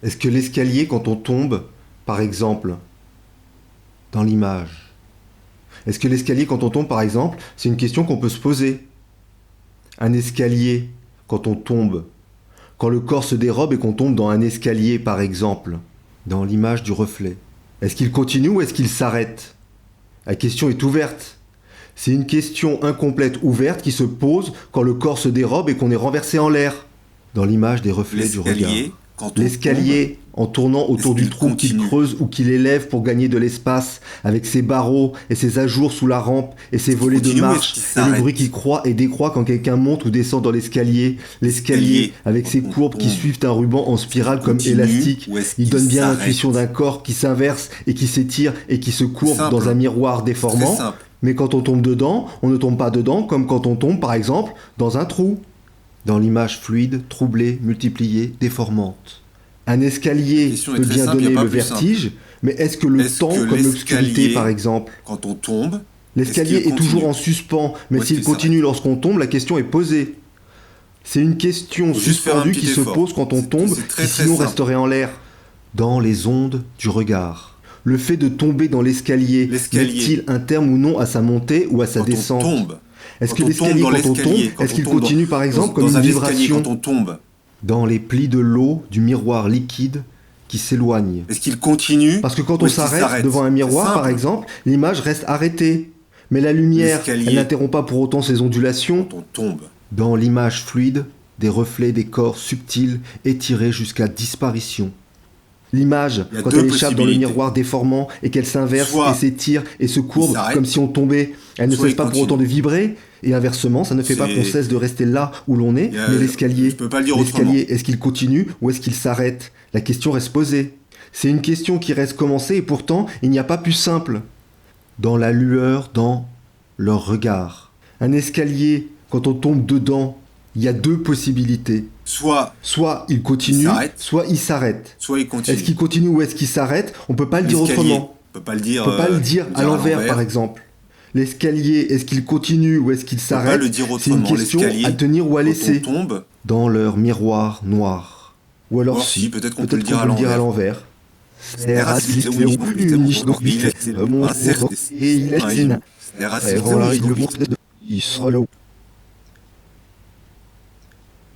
Est-ce que l'escalier, quand on tombe, par exemple, dans l'image, est-ce que l'escalier, quand on tombe, par exemple, c'est une question qu'on peut se poser? Un escalier, quand on tombe, quand le corps se dérobe et qu'on tombe dans un escalier, par exemple, dans l'image du reflet, est-ce qu'il continue ou est-ce qu'il s'arrête? La question est ouverte. C'est une question incomplète ouverte qui se pose quand le corps se dérobe et qu'on est renversé en l'air, dans l'image des reflets du regard. L'escalier, quand on tombe, L'escalier, en tournant autour est-ce du qu'il trou qu'il continue creuse ou qu'il élève pour gagner de l'espace, avec ses barreaux et ses ajours sous la rampe et ses volets de continue ou marche, est-ce qu'il et le s'arrête bruit qui croît et décroît quand quelqu'un monte ou descend dans l'escalier. L'escalier, L'escalier, avec ses quand on courbes qui tombe, suivent un ruban en spirale comme continue élastique, ou est-ce il qu'il donne bien s'arrête l'intuition d'un corps qui s'inverse et qui s'étire et qui se courbe Simple. dans un miroir Très déformant. simple. Mais quand on tombe dedans, on ne tombe pas dedans comme quand on tombe, par exemple, dans un trou. Dans l'image fluide, troublée, multipliée, déformante. Un escalier question est peut très bien simple, y a donner pas le plus vertige, mais est-ce que le Est-ce temps, que comme l'obscurité l'escalier, par exemple, Quand on tombe, l'escalier est-ce qu'il est toujours continue en suspens, mais Ou est-ce s'il qu'il continue s'arrête lorsqu'on tombe, la question est posée. C'est une question Faut juste faire un suspendue petit qui se effort. pose quand on C'est- tombe, c'est très, qui très sinon simple. resterait en l'air. Dans les ondes du regard. Le fait de tomber dans l'escalier L'escalier. met-il un terme ou non à sa montée ou à sa Quand descente? on tombe, Est-ce quand que on tombe l'escalier, dans quand on tombe, l'escalier, quand est-ce on qu'il tombe continue par exemple dans comme une un escalier, vibration quand on tombe, dans les plis de l'eau du miroir liquide qui s'éloigne? est-ce qu'il continue Parce que quand ou on est-ce qu'il s'arrête s'arrête devant un C'est miroir, par simple. exemple, l'image reste arrêtée. Mais la lumière, L'escalier. elle n'interrompt pas pour autant ses ondulations. Quand on tombe, Dans l'image fluide, des reflets des corps subtils étirés jusqu'à disparition. L'image, Il y a quand deux elle échappe dans le possibilités. miroir déformant et qu'elle s'inverse Soit et s'étire et se courbe s'arrête, comme si on tombait, elle ne soit cesse il pas pour continue. autant de vibrer. Et inversement, ça ne fait pas qu'on C'est- cesse de rester là où l'on est, Il y a- mais l'escalier. je peux pas le dire autrement. L'escalier, est-ce qu'il continue ou est-ce qu'il s'arrête? La question reste posée. C'est une question qui reste commencée et pourtant, il n'y a pas plus simple. Dans la lueur, dans leur regard. Un escalier, quand on tombe dedans, il y a deux possibilités. soit Il continue, s'arrête. soit il s'arrête. il continue. Est-ce qu'il continue ou est-ce qu'il s'arrête? On peut pas le dire L'escalier, autrement. on peut pas le dire, On peut pas le dire à l'envers, par exemple. L'escalier, est-ce qu'il continue ou est-ce qu'il On peut pas s'arrête? le dire C'est une autrement. question L'escalier, à tenir ou à quand laisser. on tombe, Dans leur miroir noir. Ou alors Or, si, si, peut-être qu'on peut le dire à qu'on peut le dire à l'envers. l'envers. Et il est Il sera là.